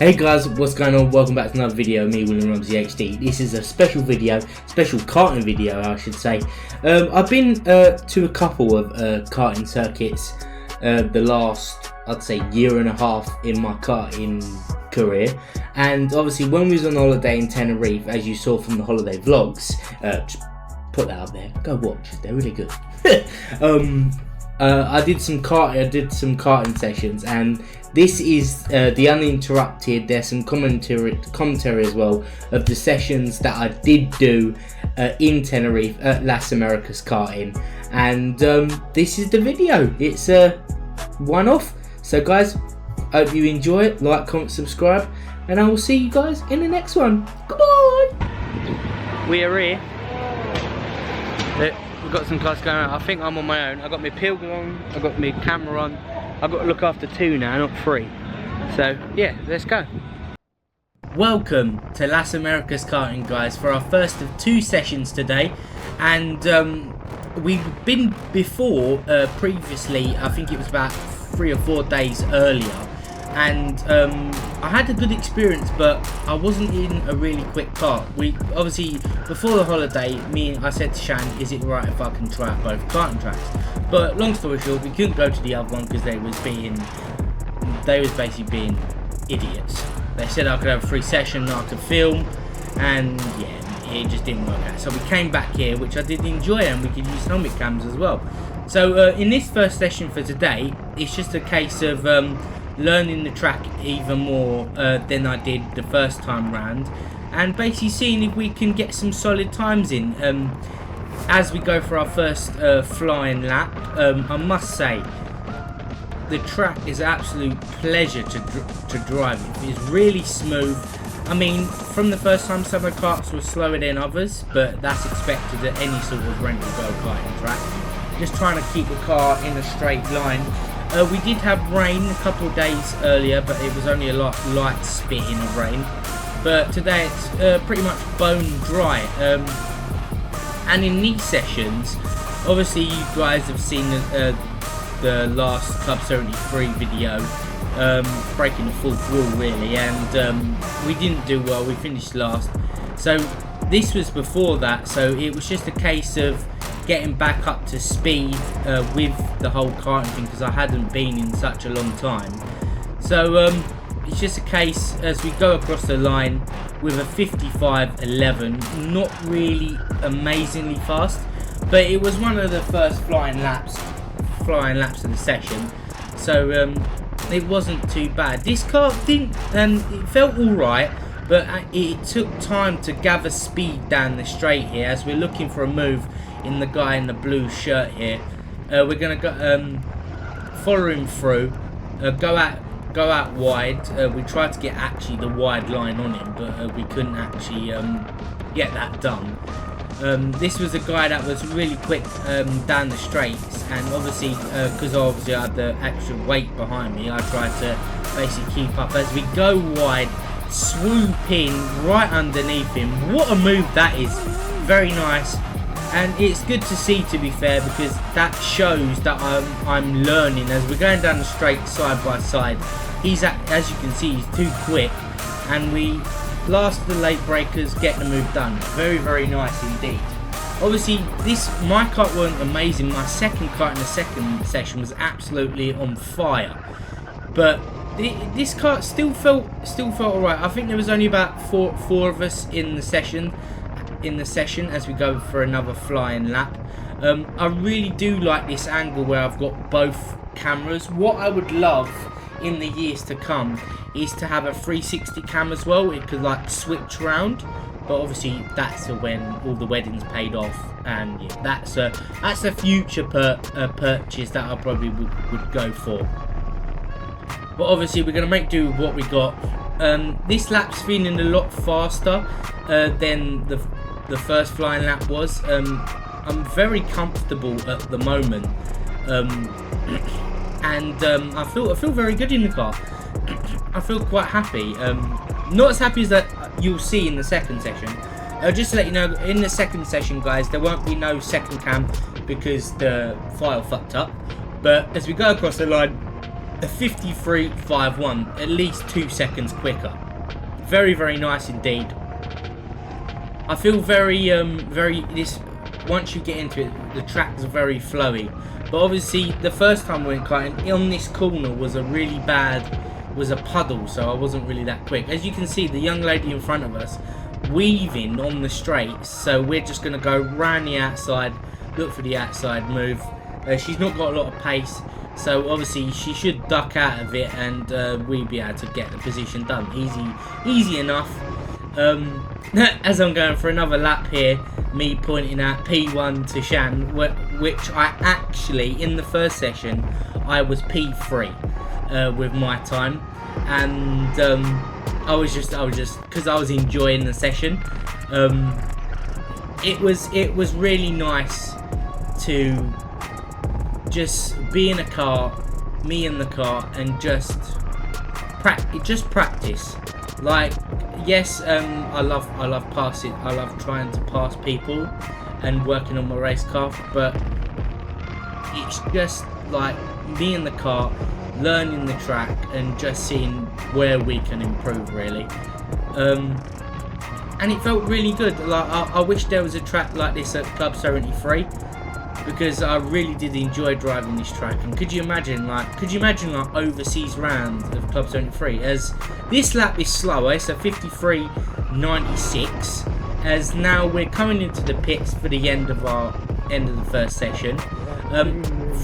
Hey guys, what's going on? Welcome back to another video of me, William Rumsey HD. This is a special video, special karting video I should say. I've been to a couple of karting circuits the last, I'd say, year and a half in my karting career. And obviously when we was on holiday in Tenerife, as you saw from the holiday vlogs, just put that out there, go watch, they're really good. I did some karting sessions, and this is the uninterrupted. There's some commentary as well of the sessions that I did do in Tenerife at Las Americas Karting, and this is the video. It's a one-off. So guys, hope you enjoy it. Like, comment, subscribe, and I will see you guys in the next one. Goodbye. We are here. We've got some class going on. I think I'm on my own. I've got my pilgrim on, I've got my camera on. I've got to look after two now, not three. So yeah, let's go. Welcome to Las Americas Karting, guys, for our first of two sessions today. And we've been before previously, I think it was about 3 or 4 days earlier. And I had a good experience, but I wasn't in a really quick kart. We obviously, before the holiday, I said to Shan, is it right if I can try out both karting tracks? But long story short, we couldn't go to the other one because they was basically being idiots. They said I could have a free session, I could film, and yeah, it just didn't work out. So we came back here, which I did enjoy, and we could use helmet cams as well. So in this first session for today, it's just a case of learning the track even more than I did the first time round, and basically seeing if we can get some solid times in as we go for our first flying lap. I must say, the track is an absolute pleasure to drive. It's really smooth. I mean, from the first time, some of the karts were slower than others, but that's expected at any sort of rental go-karting track. Just trying to keep the car in a straight line. We did have rain a couple of days earlier, but it was only a light spitting of rain. But today it's pretty much bone dry. And in these sessions, obviously you guys have seen the last Club 73 video, breaking the fourth wall really, and we didn't do well. We finished last. So this was before that, so it was just a case of getting back up to speed with the whole karting thing, because I hadn't been in such a long time. So it's just a case as we go across the line with a 55.11, not really amazingly fast, but it was one of the first flying laps of the session, so it wasn't too bad. This car didn't, it felt alright, but it took time to gather speed down the straight here as we're looking for a move in the guy in the blue shirt here. We're gonna go follow him through, go out wide. We tried to get actually the wide line on him, but we couldn't actually get that done. This was a guy that was really quick down the straights, and obviously because I had the extra weight behind me, I tried to basically keep up as we go wide, swoop in right underneath him. What a move that is, very nice. And it's good to see, to be fair, because that shows that I'm learning as we're going down the straight side by side. As you can see, he's too quick, and we last the late breakers, get the move done. Very, very nice indeed. Obviously, my kart weren't amazing. My second kart in the second session was absolutely on fire, but this kart still felt alright. I think there was only about four of us in the session as we go for another flying lap. I really do like this angle where I've got both cameras. What I would love in the years to come is to have a 360 cam as well. It could like switch around, but obviously that's when all the weddings paid off, and yeah, that's a future purchase that I probably would go for. But obviously we're going to make do with what we got. This lap's feeling a lot faster than the first flying lap was. I'm very comfortable at the moment, and I feel very good in the car. I feel quite happy. Not as happy as that you'll see in the second session. Just to let you know, in the second session, guys, there won't be no second cam because the file fucked up. But as we go across the line, a 53.51, at least 2 seconds quicker. Very, very nice indeed. I feel very, once you get into it, the track's very flowy. But obviously, the first time we went karting, on this corner was a puddle, so I wasn't really that quick. As you can see, the young lady in front of us, weaving on the straights, so we're just going to go round the outside, look for the outside move. She's not got a lot of pace, so obviously she should duck out of it, and we'll be able to get the position done. Easy enough. As I'm going for another lap here, me pointing out P1 to Shan, which I actually, in the first session, I was P3 with my time, and I was just because I was enjoying the session. It was really nice to just be in a car, me in the car, and just practice. Like, yes, I love passing. I love trying to pass people and working on my race car, but it's just like me in the car, learning the track and just seeing where we can improve, really. And it felt really good. Like, I wish there was a track like this at Club 73, because I really did enjoy driving this track. And could you imagine like overseas rounds of Club 73? As this lap is slower, it's a 53.96. As now we're coming into the pits for the end of the first session.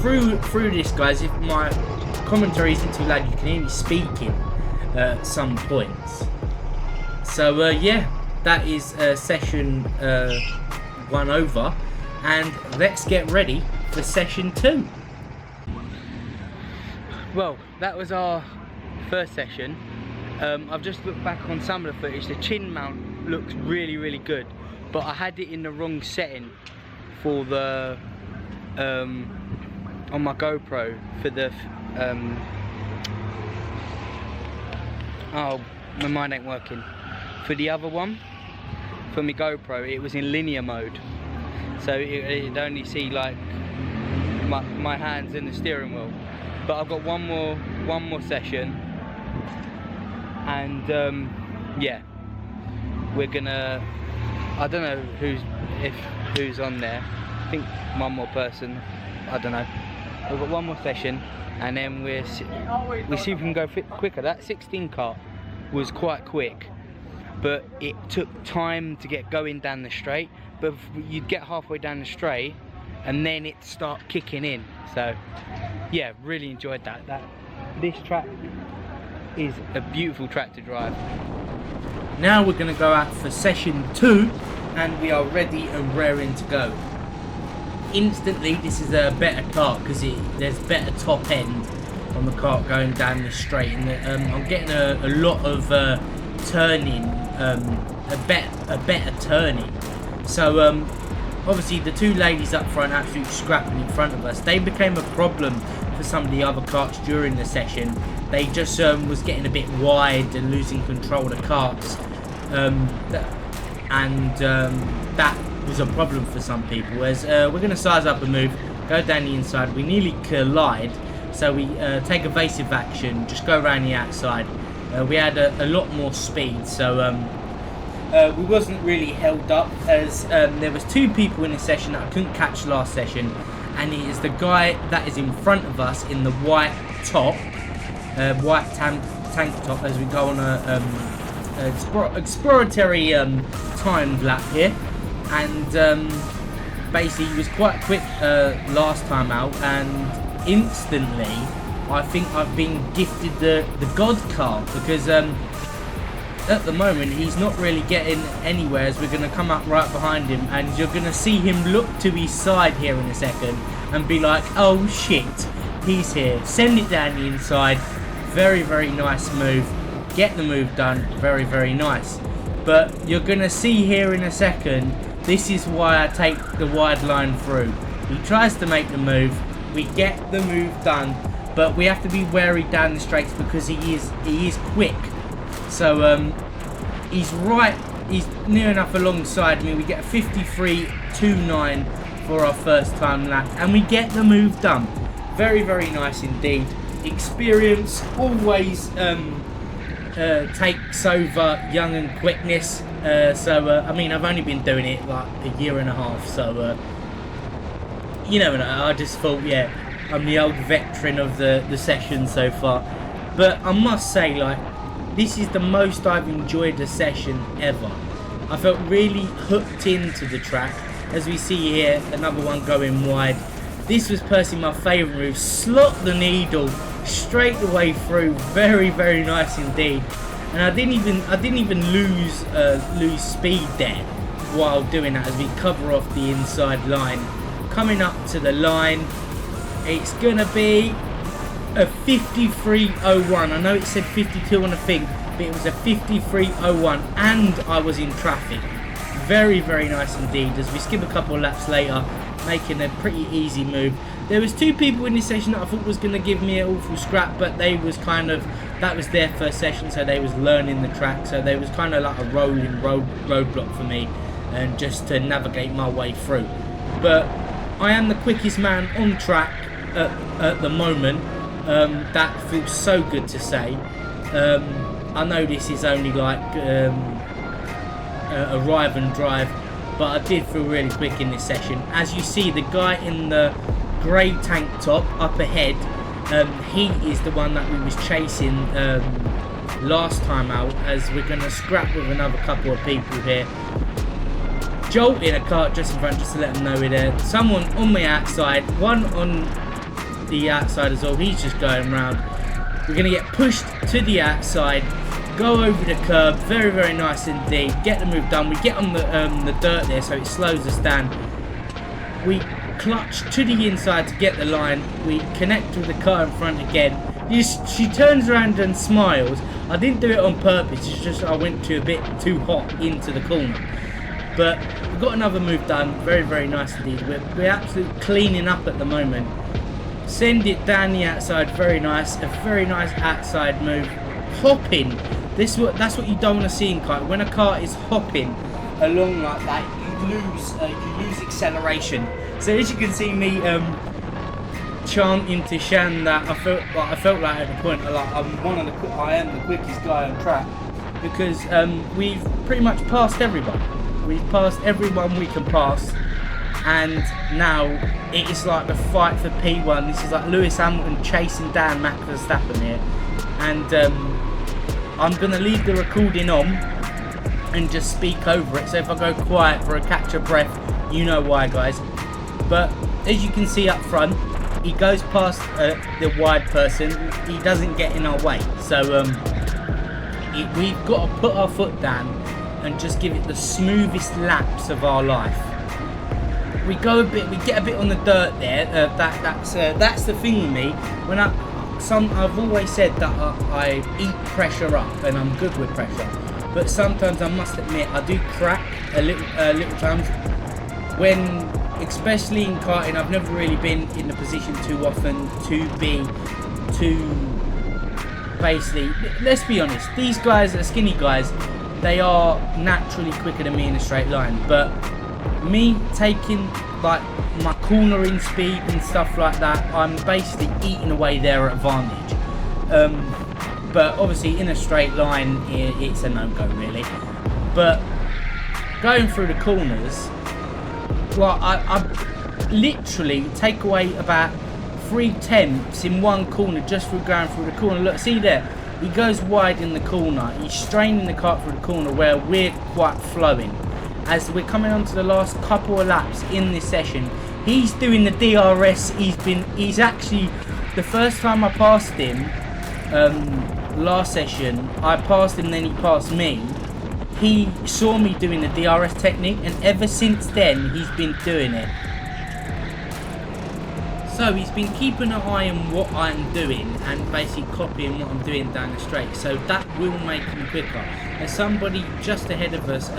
Through this, guys, if my commentary isn't too loud, you can hear me speaking at some points. So yeah, that is session 1 over. And let's get ready for session 2. Well, that was our first session. I've just looked back on some of the footage. The chin mount looks really good, but I had it in the wrong setting for the on my GoPro for the oh, my mind ain't working. For the other one, for my GoPro, it was in linear mode. So it'd only see like my hands in the steering wheel. But I've got one more session, and yeah, we're gonna. I don't know who's on there. I think one more person. I don't know. We've got one more session, and then we see if we can go quicker. That 16 kart was quite quick, but it took time to get going down the straight. But you'd get halfway down the straight and then it start kicking in. So yeah, really enjoyed that. This track is a beautiful track to drive. Now we're going to go out for session 2, and we are ready and raring to go. Instantly, this is a better kart because there's better top end on the kart going down the straight, and I'm getting a lot of turning, a better turning. So obviously the two ladies up front absolutely scrapping in front of us. They became a problem for some of the other karts during the session. They just was getting a bit wide and losing control of the karts, that was a problem for some people. As we're going to size up a move, go down the inside. We nearly collide, so we take evasive action, just go around the outside. We had a lot more speed, so we wasn't really held up, as there was 2 people in the session that I couldn't catch last session, and it is the guy that is in front of us in the white top, white tank top, as we go on a exploratory timed lap here. And basically he was quite quick last time out, and instantly I think I've been gifted the God car, because at the moment he's not really getting anywhere, as we're going to come up right behind him, and you're going to see him look to his side here in a second and be like, oh shit, he's here. Send it down the inside. Very nice move. Get the move done. Very nice. But you're going to see here in a second, this is why I take the wide line through. He tries to make the move. We get the move done, but we have to be wary down the straights because he is quick. So he's near enough alongside me. We get a 53.29 for our first time lap, and we get the move done. Very nice indeed. experience always takes over young and quickness. I mean, I've only been doing it like a year and a half, so you never know. I just thought, yeah, I'm the old veteran of the session so far. But I must say, like, this is the most I've enjoyed a session ever. I felt really hooked into the track. As we see here, another one going wide. This was personally my favourite move. Slot the needle straight the way through. Very, very nice indeed. And I didn't even lose speed there while doing that, as we cover off the inside line. Coming up to the line, it's gonna be a 53.01. I know it said 52 on the thing, but it was a 53.01, and I was in traffic. Very, very nice indeed. As we skip a couple of laps later, making a pretty easy move. There was two people in this session that I thought was going to give me an awful scrap, but they was kind of, that was their first session, so they was learning the track, so they was kind of like a rolling roadblock for me, and just to navigate my way through. But I am the quickest man on track at the moment. That feels so good to say. I know this is only like arrive and drive, but I did feel really quick in this session. As you see, the guy in the grey tank top up ahead, he is the one that we was chasing last time out, as we're going to scrap with another couple of people here. Jolt in a cart just in front, just to let them know we're there. Someone on the outside, one on the outside as well, he's just going round. We're going to get pushed to the outside, go over the curb, very, very nice indeed. Get the move done. We get on the dirt there, so it slows us down. We clutch to the inside to get the line. We connect with the car in front again. She turns around and smiles. I didn't do it on purpose, it's just I went a bit too hot into the corner. But we've got another move done. Very, very nice indeed. We're absolutely cleaning up at the moment. Send it down the outside. Very nice. A very nice outside move. Hopping. That's what you don't want to see in kart. When a car is hopping along like that, you lose acceleration. So as you can see me chanting to Shan that I felt like at the point like I am the quickest guy on track, because we've pretty much passed everybody. We've passed everyone we can pass, and now it is like the fight for P1. This is like Lewis Hamilton chasing down Max Verstappen here, and I'm going to leave the recording on and just speak over it, so if I go quiet for a catch of breath, you know why, guys. But as you can see up front, he goes past the wide person, he doesn't get in our way, so we've got to put our foot down and just give it the smoothest laps of our life. We get a bit on the dirt there. That's the thing with me. I've always said that I eat pressure up, and I'm good with pressure. But sometimes I must admit I do crack a little times. When, especially in karting, I've never really been in the position too often to basically. Let's be honest. These guys are skinny guys. They are naturally quicker than me in a straight line, but me taking like my cornering speed and stuff like that, I'm basically eating away their advantage. But obviously in a straight line it's a no-go really. But going through the corners, well, I literally take away about 3/10 in one corner just for going through the corner. Look, see there, he goes wide in the corner, he's straining the kart through the corner where we're quite flowing. As we're coming on to the last couple of laps in this session, he's doing the DRS. He's actually, the first time I passed him last session, I passed him, then he passed me. He saw me doing the DRS technique, and ever since then he's been doing it. So he's been keeping an eye on what I'm doing and basically copying what I'm doing down the straight. So that will make him quicker. As somebody just ahead of us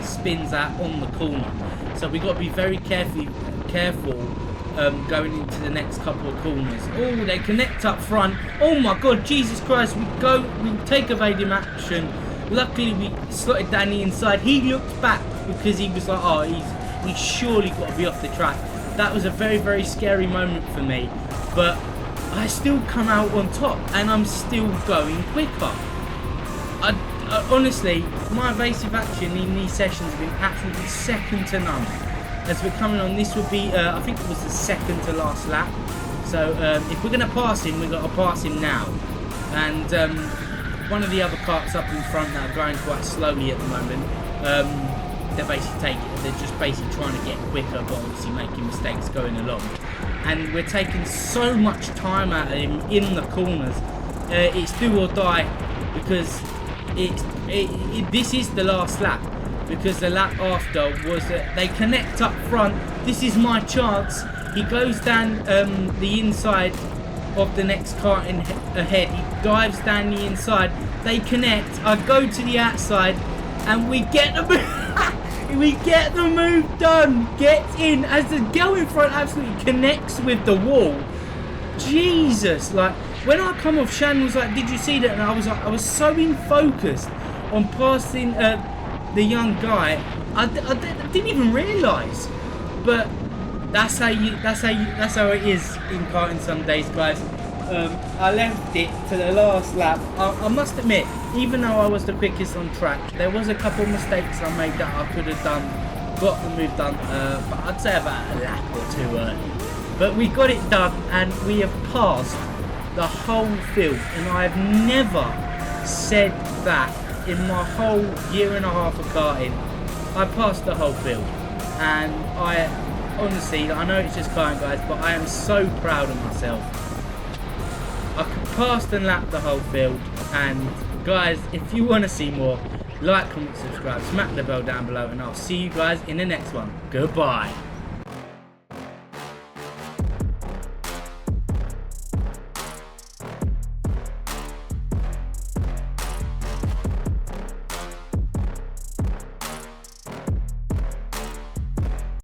spins out on the corner. So we've got to be very careful going into the next couple of corners. Oh, they connect up front. Oh my God, Jesus Christ. We take evading action. Luckily we slotted down the inside. He looked back because he was like, oh, he's surely got to be off the track. That was a very, very scary moment for me, but I still come out on top, and I'm still going quicker. Honestly, my evasive action in these sessions have been absolutely second to none. As we're coming on, this would be, I think it was the second to last lap. So if we're going to pass him, we've got to pass him now. And one of the other karts up in front that are going quite slowly at the moment, they're just basically trying to get quicker, but obviously making mistakes going along. And we're taking so much time out of him in the corners. It's do or die, because this is the last lap. Because the lap after was that they connect up front. This is my chance. He goes down the inside of the next car ahead. He dives down the inside. They connect. I go to the outside, and we get the move. We get the move done. Get in as the girl in front absolutely connects with the wall. Jesus, like when I come off, Shannon was like, "Did you see that?" And I was so in focused on passing the young guy, I didn't even realise. But that's how it is in karting some days, guys. I left it to the last lap. I must admit, even though I was the quickest on track, there was a couple of mistakes I made that I could have got the move done, but I'd say about a lap or two early. But we got it done, and we have passed the whole field, and I have never said that in my whole year and a half of karting. I passed the whole field, and I honestly, I know it's just karting, guys, but I am so proud of myself. I passed and lapped the whole field, and guys, if you want to see more, like, comment, subscribe, smack the bell down below, and I'll see you guys in the next one. Goodbye.